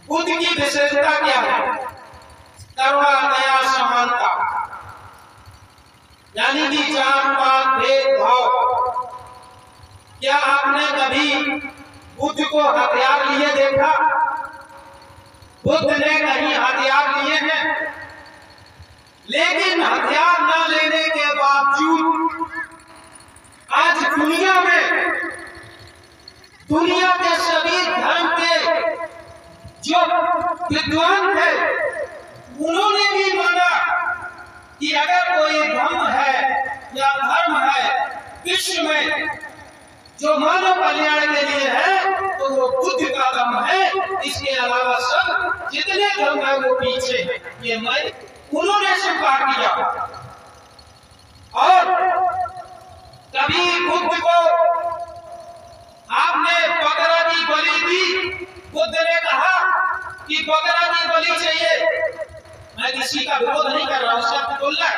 बुद्ध की विशेषता क्या है? करुणा, दया, समानता, यानी कि जात पात भेदभाव। क्या आपने कभी बुद्ध को हथियार लिए देखा? बुद्ध ने कहीं हथियार लिए हैं, लेकिन हथियार न लेने के बावजूद आज दुनिया के सभी धर्म के जो विद्वान थे उन्होंने भी माना कि अगर कोई धर्म है या धर्म है विश्व में जो मानव कल्याण के लिए है तो वो बुद्ध का धर्म है। इसके अलावा सब जितने धर्म है वो पीछे है, ये मैं उन्होंने स्वीकार किया। और कभी बुद्ध को आपने बकरा की बलि दी, बुद्ध ने कहा कि बकरा की बलि चाहिए। मैं किसी का विरोध नहीं कर रहा हूं, उसका तुलना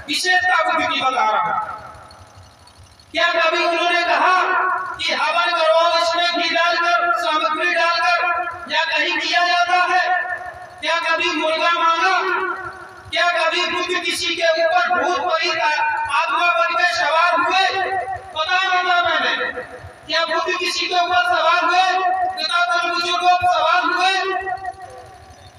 विशेषता बुद्ध की बता रहा हूं। क्या कभी उन्होंने कहा कि हवन करवाओ, इसमें घी डालकर, सामग्री डालकर, या कहीं किया जाता है? क्या कभी मुर्गा मांगा? क्या कभी बुद्ध किसी के ऊपर भूत प्रेत आत्मा बन के सवार हुए? बता मैंने, क्या बुद्ध किसी के ऊपर सवार हुए? पितामह बुजुर्गों पर सवार हुए?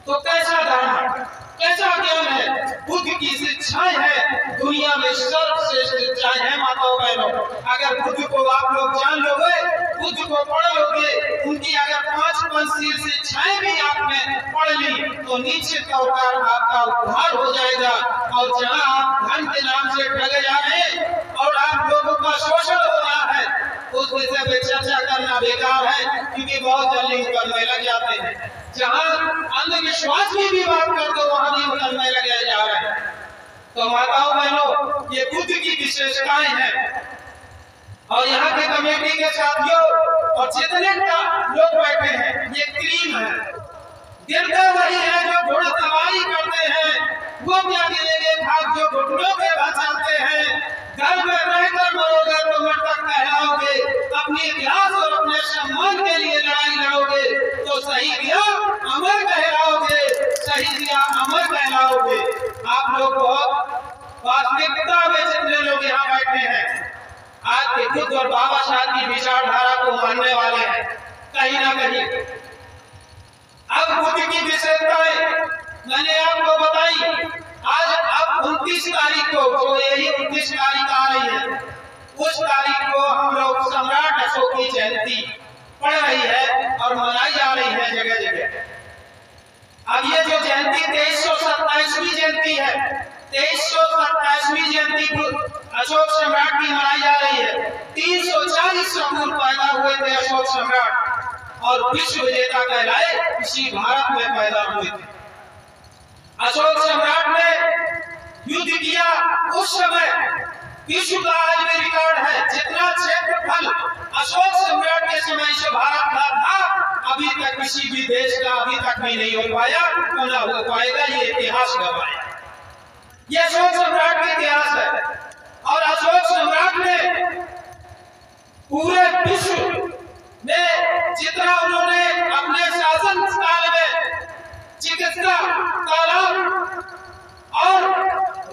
तो कैसा धर्म, कैसा ज्ञान है? बुद्ध की शिक्षाएं है दुनिया में सर्वश्रेष्ठ शिक्षाएं है माताओं बहनों। अगर बुद्ध को आप लोग जान लोगे, बुद्ध को पढ़ लोगे, उनकी अगर 5 पंचशील शिक्षाएं भी आपने पढ़ ली तो निश्चित तौर पर आपका उद्धार हो जाएगा। और जहां आप धन के नाम से ठगे जा रहे हैं और आप लोगों का शोषण हो रहा है, उस विषय पे चर्चा करना बेकार है, क्योंकि बहुत जल्दी उतरने लग जाते हैं। जहां अंधविश्वास की भी बात कर दो वहां भी उतरने लगे जा रहे हैं। तो माताओं बहनों, ये बुद्ध की विशेषताएं हैं। और यहाँ के कमेटी के साथियों और जितने लोग बैठे हैं, ये क्रीम है। गिरते वही है जो घुड़सवारी करते हैं, वो क्या गिरेंगे भाग जो घुटनों पे चलते हैं। घर में रहकर मरोगे तो मरतक कहलाओगे, अपने इतिहास और अपने सम्मान के लिए लड़ाई लड़ोगे तो सही दिया अमर कहलाओगे, सही दिया अमर कहलाओगे। आप लोग बहुत वास्तविकता में जितने लोग यहाँ बैठे हैं आज के बुद्ध और बाबा साहब की विचारधारा को मानने वाले हैं कहीं ना कहीं। अब बुद्ध की विशेषताएं मैंने आपको बताई। आज अब 29 तारीख को, जो यही 29 तारीख आ रही है, उस तारीख को हम लोग सम्राट अशोक की जयंती पड़ रही है और मनाई जा रही है जगह जगह। अब ये जो जयंती 2327वीं जयंती है, 2327वीं जयंती अशोक सम्राट की मनाई जा रही है। 340 से पूर्व पैदा हुए थे अशोक सम्राट और विश्व विजेता कहलाए इसी भारत में पैदा हुए थे। अशोक सम्राट ने युद्ध किया उस समय विश्व का आज भी रिकॉर्ड है। जितना क्षेत्रफल अशोक सम्राट के समय से भारत का था, अभी तक किसी भी देश का अभी तक भी नहीं हो पाया, न हो पाएगा। ये इतिहास गवाया, ये अशोक सम्राट का इतिहास है। और अशोक सम्राट ने पूरे विश्व में जितना उन्होंने अपने शासन काल में चिकित्सा, तालाब और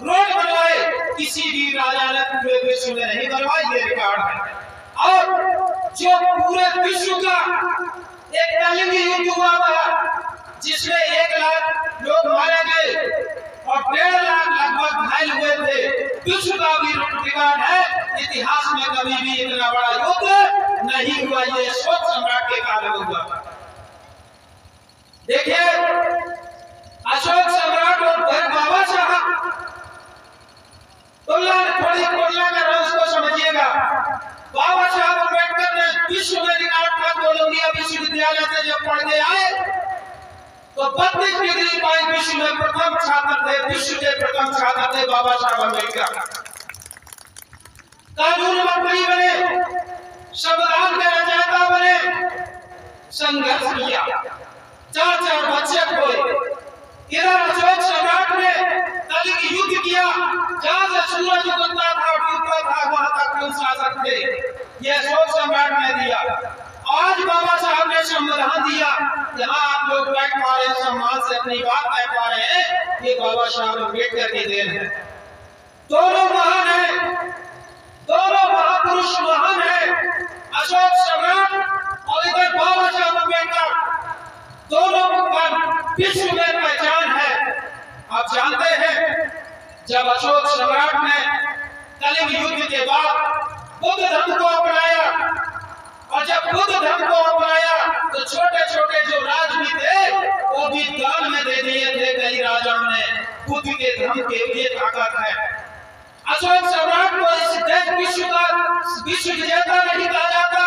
रोड बनवाए, किसी भी राजा ने पूरे विश्व में नहीं बनवाए, ये रिकॉर्ड है। और जो पूरे विश्व का एक कलिंग युद्ध हुआ था जिसमें 1 लाख लोग मारे गए और 1.5 लाख लगभग घायल हुए थे, विश्व का भी रिकॉर्ड है। इतिहास में कभी भी इतना बड़ा युद्ध नहीं हुआ, ये अशोक सम्राट के काल में हुआ। देखिए अशोक सम्राट और बाबा साहब थोड़ी तुलना कर रहा हूं, उसको समझिएगा। बाबा साहब अम्बेडकर ने विश्व में रिकॉर्ड था, कोलंबिया विश्वविद्यालय से जब पढ़ के आए तो 32 डिग्री पाई। विश्व में प्रथम छात्र थे, विश्व के प्रथम छात्र थे बाबा साहब अम्बेडकर। कानून मंत्री बने, संविधान के रचयिता बने, संघर्ष किया, 4 बच्चे हुए। इधर अशोक सम्राट ने कलिंग युद्ध किया, जहां से सूरज उगता था डूबता था वहां तक शासक थे, ये अशोक सम्राट ने दिया। आज बाबा साहब ने संविधान दिया, जहाँ आप लोग बैठ पा रहे हैं, सम्मान से अपनी बात कह पा रहे हैं, ये बाबा साहब अम्बेडकर की देन है। दोनों महान है, दोनों महापुरुष महान है, अशोक सम्राट और इधर बाबा साहब अम्बेडकर, दोनों का विश्व में पहचान है। आप जानते हैं जब अशोक सम्राट ने कलिंग युद्ध के बाद बुद्ध धर्म को अपनाया, और जब बुद्ध धर्म को अपनाया तो छोटे छोटे जो राज भी थे वो भी दान में दे दिए थे कई राजाओं ने। बुद्ध के धर्म के लिए ताकत है। अशोक सम्राट को इस देश विश्व विजेता नहीं कहा जाता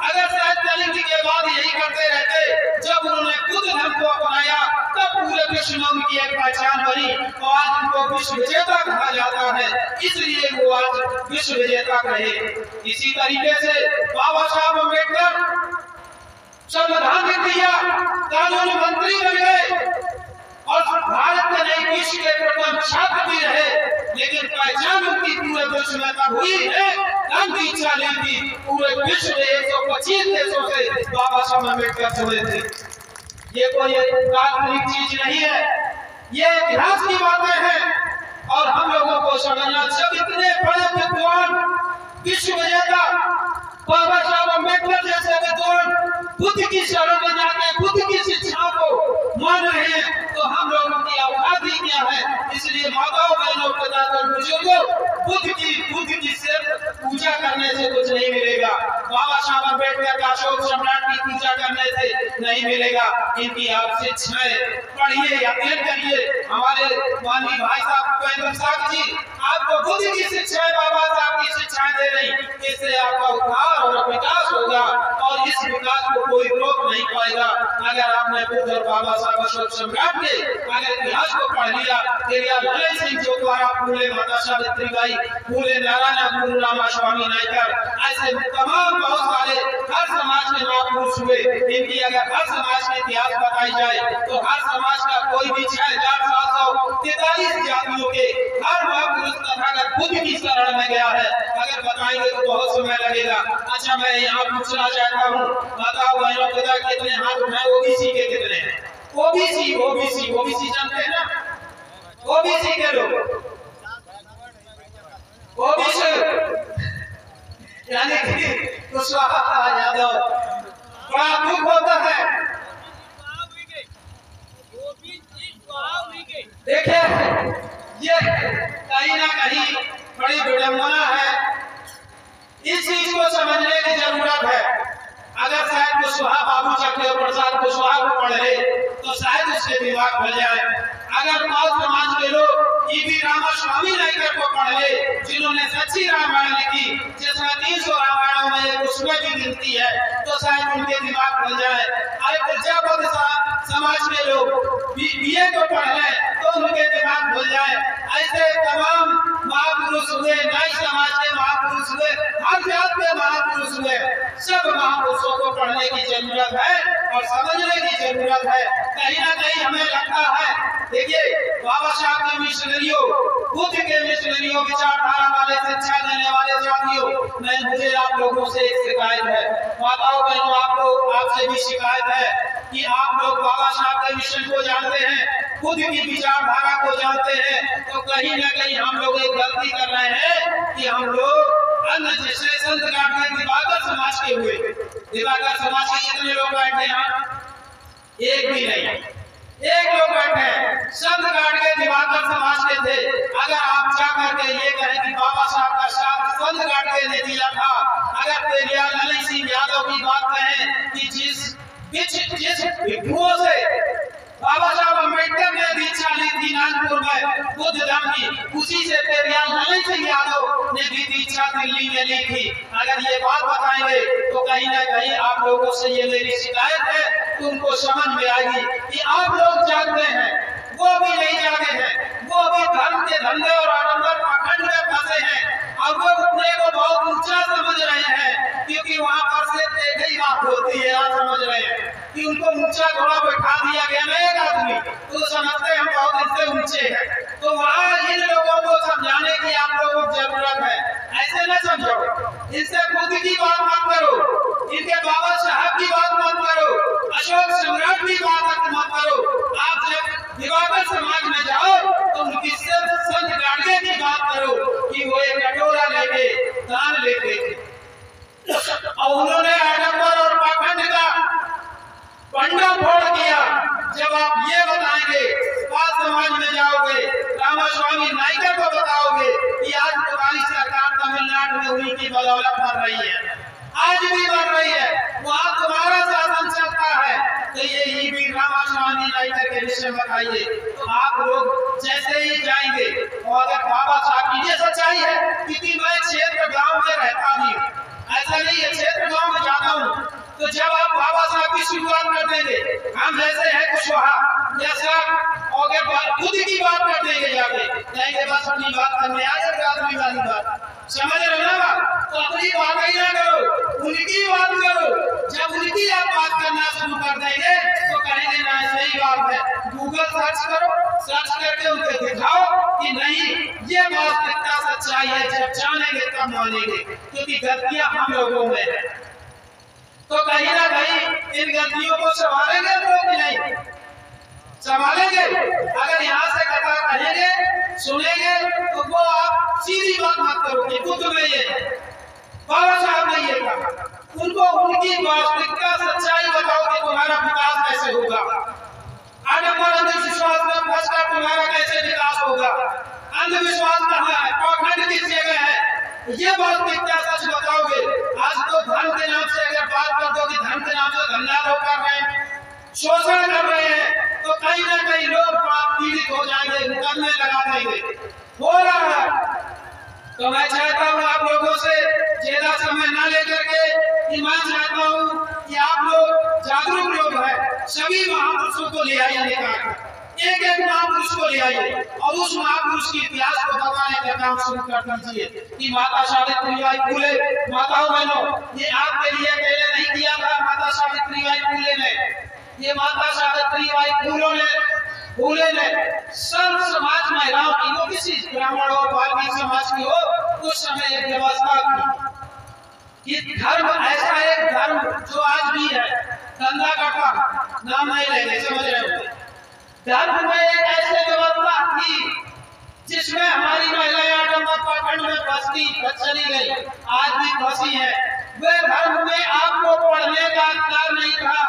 अगर शायद कलिंग के बाद यही करते रहते। जब उन्होंने बुद्ध धर्म को अपनाया तब पूरे विश्व में उनकी एक पहचान बनी और आज उनको विश्व विजेता कहा जाता है, इसलिए वो आज विश्व विजेता कहे। इसी तरीके से बाबा साहब अम्बेडकर संविधान दिया, कानून मंत्री बन गए और भारत के नए विश्व के प्रथम छात्र भी रहे, लेकिन पहचान उनकी पूरे विश्व में तब हुई है गांधी इच्छा ली थी। पूरे विश्व में 125 देशों से बाबा साहब अम्बेडकर हुए थे। ये कोई काल्पनिक चीज नहीं है, ये इतिहास की बातें हैं और हम लोगों को समझना। जब इतने बड़े विद्वान विश्व विजेता बाबा साहब अम्बेडकर जैसे विद्वान बुद्ध की शरण में जाके बुद्ध की शिक्षाओं को मान रहे हैं तो हम लोगों की औकात ही क्या है। इसलिए माताओं बहनों पिताओं बुजुर्गों, बुद्ध की सिर्फ पूजा करने से कुछ नहीं मिलेगा। बाबा साहब अम्बेडकर का अशोक सम्राट की पूजा करने से नहीं मिलेगा। इनकी आप शिक्षाएं पढ़िए, अध्ययन करिए। हमारे माननीय भाई साहब उपेंद्र साहब जी आपको बुद्ध की शिक्षाएं बाबा साहब की शिक्षाएं दे रही, इससे आपका उद्धार और विकास होगा और इस विकास को कोई रोक नहीं पाएगा। अगर आपने बुद्ध और बाबा साहब अशोक सम्राट के अगर इतिहास को पढ़ लिया, पेरियार ललन सिंह जोगवारा, फूले माता सावित्रीबाई, फूले नारायण गुरु रामा स्वामी नायकर, ऐसे तमाम बहुत सारे हर समाज के महापुरुष हुए। इनकी अगर हर समाज का इतिहास बताई जाए तो हर समाज का कोई भी 6743 जातियों के हर महापुरुष तथागत बुद्ध की शरण में गया है। अगर बताएंगे तो बहुत समय लगेगा। अच्छा, मैं यहाँ पूछना चाहता हूँ, बताओ बहनों पिता कितने हाथ उठाए ओबीसी के कितने हैं? ओबीसी जानते हैं ना? ओबीसी के लोग, ओबीसी यानी कि कुशवाहा यादव, बड़ा दुख होता है। देखिए ये कहीं ना कहीं बड़ी विडंबना है, इस चीज को समझने की जरूरत है। अगर शायद कुशवाहा बाबू चक्र प्रसाद कुशवाहा को पढ़ ले तो शायद उसके दिमाग खुल जाए। अगर मौत समाज के लोग ईवी रामास्वामी नायकर को पढ़ ले, जिन्होंने सच्ची रामायण लिखी जिसमें 300 रामायणों में उसमें भी गिनती है, तो शायद उनके दिमाग खुल जाए। अरे प्रजापति समाज के लोग बीए को पढ़ ले तो उनके दिमाग खुल जाए। ऐसे तमाम महापुरुष हुए, नाई समाज के महापुरुष हुए, हर जात के महापुरुष हुए। सब महापुरुषों को पढ़ने की जरूरत है और समझने की जरूरत है। कहीं ना कहीं हमें लगता है, देखिए बाबा साहब के मिशनरियों, बुद्ध के मिशनरियों, विचारधारा वाले, शिक्षा देने वाले साथियों, मुझे आप लोगों से एक शिकायत है, माताओं बहनों, आपको आपसे भी शिकायत है कि आप लोग बाबा साहब के मिशन को जानते हैं, बुद्ध की विचारधारा को जानते हैं, तो कहीं ना कहीं हम लोग एक गलती कर रहे हैं कि हम लोग अन्य जैसे संत घाट के दिवाकर समाज के हुए। दिवाकर समाज के कितने लोग बैठे हैं? एक भी नहीं, एक लोग बैठे हैं। संत घाट के दिवाकर समाज के थे। अगर आप जाकर के ये कहें कि बाबा साहब का साथ संत घाट के ने दिया था, अगर पेरियार ललन सिंह यादव की बात कहें कि जिस भिक्षुओं से बाबा साहब अम्बेडकर ने दीक्षा ली थी नागपुर में बुद्ध धर्म की, उसी से पेरियार ललन सिंह यादव ने भी दीक्षा दिल्ली में ली थी। अगर ये बात बताएंगे तो कहीं ना कहीं आप लोगों से ये मेरी शिकायत है, तो उनको समझ में आएगी कि आप लोग जानते हैं, वो भी नहीं जानते हैं, वो भी धर्म के धंधे और आडंबर पाखंड में फंसे हैं और वो अपने को बहुत ऊंचा समझ रहे हैं, क्योंकि वहाँ पर से एक ही बात होती है। आप समझ रहे हैं कि उनको ऊंचा घोड़ा बैठा दिया गया ना एक आदमी, तो समझते हम बहुत इनसे ऊंचे हैं। तो वहाँ इन लोगों को समझाने की आप लोगों को जरूरत है। ऐसे न समझो। इनसे खुद की बात मत करो, इनके बाबा साहब की बात मत करो, अशोक सम्राट की बात मत करो। आप जब दिवाकर समाज में जाओ तो उनकी सिर्फ संत गाड़गे की बात करो कि वो एक कटोरा लेके दान लेते थे और उन्होंने आडंबर और पाखंड का पंडा फोड़ दिया। जब आप ये बताएंगे, बात समाज में जाओगे, रामास्वामी नायकर को बताओगे कि आज तुम्हारी सरकार तमिलनाडु में उन्हीं की बदौलत बढ़ रही है, आज भी बढ़ रही है, वहाँ तुम्हारा शासन चलता है, तो ये भी रामास्वामी नायकर के विषय बताइए। तो आप लोग जैसे ही जाएंगे और अगर बाबा साहब की ये सच्चाई है, क्योंकि मैं क्षेत्र गांव में रहता भी हूँ, ऐसा नहीं है क्षेत्र गांव में जाता हूँ, तो जब आप बाबा साहब की शुरुआत कर देंगे, हम जैसे है कुशवाहा जैसा और खुद की बात कर देंगे, जाके कहेंगे बस अपनी बात करने आ जाएगा, अपनी वाली बात समझ रहे ना, तो अपनी बात ही ना करो, उनकी बात करो। जब उनकी आप बात करना शुरू कर देंगे तो कहेंगे ना सही बात है, गूगल सर्च करो, सर्च करके उनको दिखाओ कि नहीं ये वास्तविकता सच्चाई है। जब जानेंगे तब मानेंगे, क्योंकि गलतियां हम लोगों में है। तो कहीं ना कहीं इन गलतियों को संभालेंगे लोग कि नहीं संभालेंगे? अगर यहाँ से कथा कहेंगे सुनेंगे तो वो आप सीधी बात मत करो कि खुद में ये बाबा साहब ने ये कहा, उनको उनकी वास्तविकता सच्चाई बताओ कि तुम्हारा विकास कैसे होगा। आडंबर अंधविश्वास में फंसकर तुम्हारा कैसे विकास होगा? अंधविश्वास कहाँ है, पाखंड किस जगह है, ये वास्तविकता सच बताओगे। आज तो धर्म के नाम से अगर बात कर दो कि धर्म के नाम से धंधा लोग कर रहे हैं, शोषण कर रहे हैं, तो कहीं ना कहीं लोग पीड़ित हो जाएंगे, मुकदमे लगा देंगे, हो रहा है। तो मैं चाहता हूँ आप लोगों से ज्यादा समय न लेकर के, मैं चाहता हूँ कि आप लोग जागरूक लोग हैं, सभी महापुरुषों को ले आइए, निकाल एक एक महापुरुष को ले आइए और उस महापुरुष की इतिहास को बताने का काम शुरू कर दीजिए कि माता सावित्रीबाई फुले, माताओं बहनों, ये आपके लिए अकेले नहीं किया था माता सावित्रीबाई फुले ने, ये माता सावित्रीबाई फुले ने सर्व समाज महिलाओं की, वो किसी ब्राह्मण और वाल्मीकि समाज की हो, उस समय एक व्यवस्था की कि धर्म ऐसा एक धर्म जो आज भी है, धंधा करता नाम नहीं लेंगे, समझ रहे हो, धर्म में एक ऐसे व्यवस्था थी जिसमें हमारी महिलाएं आडंबर पाखंड में फंसती चली गई, आज भी फंसी है। वे धर्म में आपको पढ़ने का अधिकार नहीं था,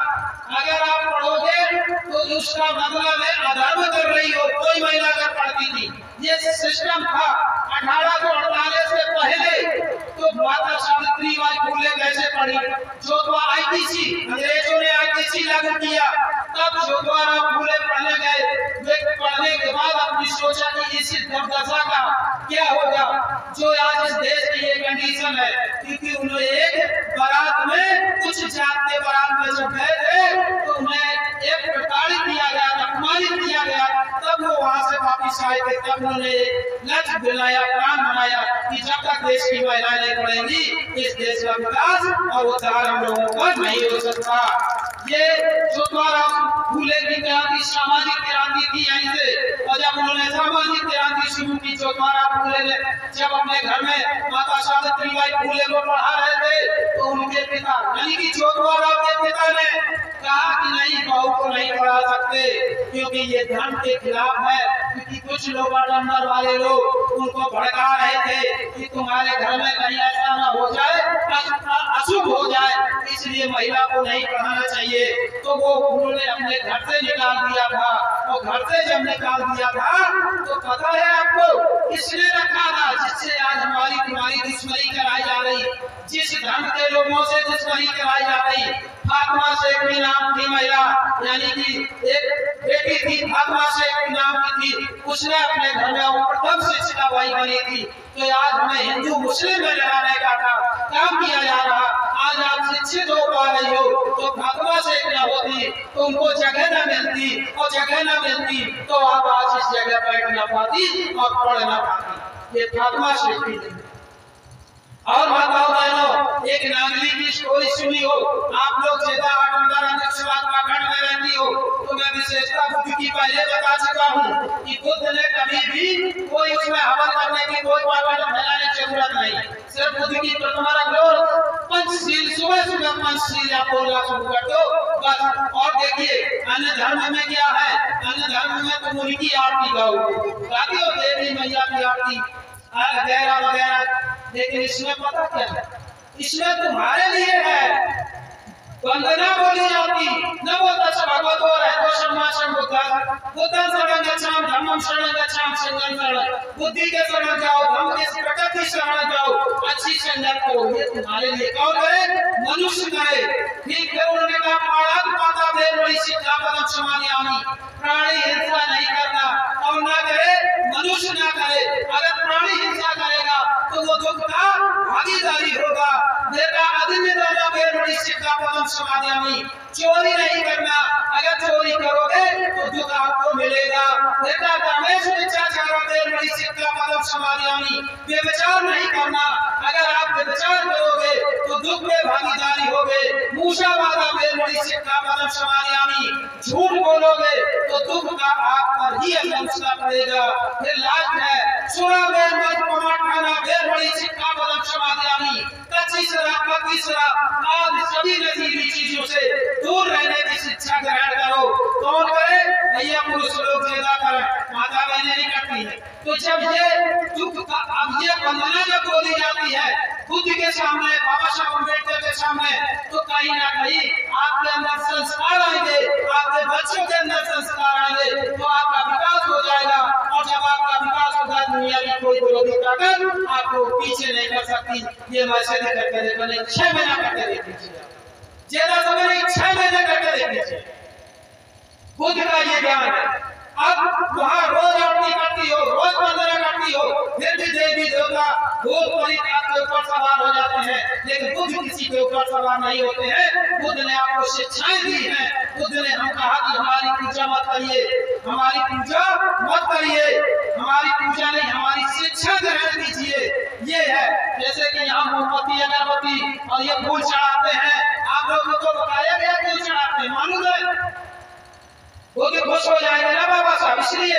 अगर आप पढ़ोगे तो उसका मतलब है अधर्म कर रही हो। कोई महिला अगर पढ़ती थी, ये सिस्टम था 1848 से पहले। तो माता सावित्रीबाई फुले कैसे पढ़ी? जोधवा आईटीसी, अंग्रेजों ने आईटीसी लागू किया, तब जोधवा फुले पढ़ने गए। वे पढ़ने के बाद अपनी सोचा कि इस दुर्दशा का क्या होगा जो आज इस देश की ये कंडीशन है, क्योंकि उन्हें एक बारात में कुछ जात के बारात में जब गए थे तो उन्हें एक प्रताड़ित किया गया, अपमानित किया गया, तब वो वहां से वापिस आए थे। तब उन्होंने लक्ष्य बनाया, प्लान बनाया कि जब तक देश की महिलाएं नहीं पढ़ेंगी इस देश का विकास और उद्धार हम लोगों का नहीं हो सकता। ये जोधवा फुले की क्रांति सामाजिक क्रांति थी यहीं से, और जब उन्होंने सामाजिक क्रांति शुरू की जोधवा फुले ने, जब अपने घर में माता सावित्रीबाई फुले को पढ़ा रहे थे तो उनके पिता यानी कि जोधवा के पिता ने कहा कि नहीं, बहू को नहीं पढ़ा सकते क्योंकि ये धर्म के खिलाफ है। क्योंकि कुछ लोग आडंबर वाले लोग उनको भड़का रहे थे कि तुम्हारे घर में कहीं ऐसा ना हो जाए, अशुभ हो जाए, इसलिए महिला को नहीं पढ़ाना चाहिए। तो वो उन्होंने अपने घर से निकाल दिया था, और घर से जब निकाल दिया था तो पता है आपको किसने रखा था, जिससे आज हमारी तुम्हारी दुश्मनी कराई जा रही, जिस धर्म के लोगों से दुश्मनी कराई जा रही। फातिमा शेख की नाम की महिला, यानी कि एक बेटी थी फातिमा शेख की नाम की थी, उसने अपने घर में प्रथम शिक्षिका भाई बनी थी। तो आज हमें हिंदू मुस्लिम में लड़ाने का काम किया जा रहा। आज आप शिक्षित हो पा रही हो, तो फातिमा शेख न होती तो उनको जगह न मिलती, और जगह न मिलती तो आप आज इस जगह बैठ न पाती और पढ़ न पाती। ये फातिमा शेख थी। और माताओं बहनों, एक नागली की स्टोरी सुनी हो आप लोग, ज्यादा आडंबर अंधविश्वास पाखंड में रहती हो, तो मैं विशेषता बुद्ध की पहले बता चुका हूँ कि बुद्ध ने कभी भी कोई उसमें हवन करने की कोई पावड़ फैलाने की जरूरत नहीं। सिर्फ बुद्ध की प्रतिमा रख लो, पंचशील सुबह सुबह पंचशील आप बोलना शुरू कर दो बस। और देखिए अन्य धर्म में क्या है, अन्य धर्म में तो मुनि की आरती गाओ, गाती हो देवी मैया की आरती वगैरह वगैरह, लेकिन इसमें पता क्या है, इसमें तुम्हारे लिए है वंदना बोली जाती। नमो तस् भगवतो अरहतो सम्मा सम्बुद्धाः, बुद्धं शरणं गच्छामि, धम्मं शरणं गच्छामि, संघं शरणं, बुद्धि के शरण जाओ, धम्म के प्रकृति शरण जाओ, अच्छी संगत करो। ये तुम्हारे लिए कौन करे? मनुष्य करे। फिर उन्होंने कहा पाणा पाता देव बड़ी शिक्षा पदम समानियामी, प्राणी हिंसा नहीं करना, और ना करे मनुष्य ना करे। अगर प्राणी हिंसा करेगा तो वो दुख का भागीदारी होगा। बेटा अधिन्य दाना देव बड़ी शिक्षा पदम समानियामी, चोरी नहीं करना, अगर चोरी करोगे तो दुख आपको मिलेगा। बेटा कामेश मिथ्याचार देव बड़ी शिक्षा पदम समानियामी, व्यभिचार नहीं करना, अगर आप व्यभिचार करोगे तो दुख में भागीदारी होगे। मूषावादा देव बड़ी शिक्षा पदम समानियामी, झूठ बोलोगे तो दुख का आप पर ही असर पड़ेगा। फिर लास्ट है सुरा में मत पमाठाना देव बड़ी शिक्षा पदम समानियामी, कच्ची शराब पक्की शराब आदि सभी नशीली चीजों से दूर रहने की शिक्षा ग्रहण करो। कौन करे? भैया पुरुष लोग ज्यादा करें, माता बहनें नहीं करती है। तो जब ये दुख का अब ये वंदना जब बोली जाती है बुद्ध के सामने, बाबा साहब अम्बेडकर के सामने, तो कहीं ना कहीं आपके अंदर संस्कार आएंगे, आपके बच्चों के अंदर संस्कार आएंगे, तो आपका विकास हो जाएगा। और जब आपका विकास होगा दुनिया की कोई विरोधी ताकत आपको पीछे नहीं कर सकती। ये मैसेज करके देखो, 6 महीना करके देख लीजिए, ज्यादा समय नहीं, 6 महीने करके देख लीजिए। बुद्ध का ये ज्ञान है। अब वहाँ रोज आरती करती हो, रोज वंदना करती हो, फिर भी देवी देवता भूत प्रेत आपके ऊपर सवार हो जाते हैं, लेकिन बुद्ध किसी के ऊपर सवार नहीं होते हैं। बुद्ध ने आपको शिक्षाएं दी हैं। बुद्ध ने हम कहा कि हमारी पूजा मत करिए, हमारी पूजा मत करिए, हमारी पूजा नहीं हमारी शिक्षा ग्रहण कीजिए। ये है जैसे कि यहाँ मोमबत्ती अगरबत्ती और ये फूल चढ़ाते हैं, आप लोगों को बताया गया क्यों चढ़ाते हैं? मालूम है? वो तो खुश हो जाएंगे ना बाबा साहब, इसलिए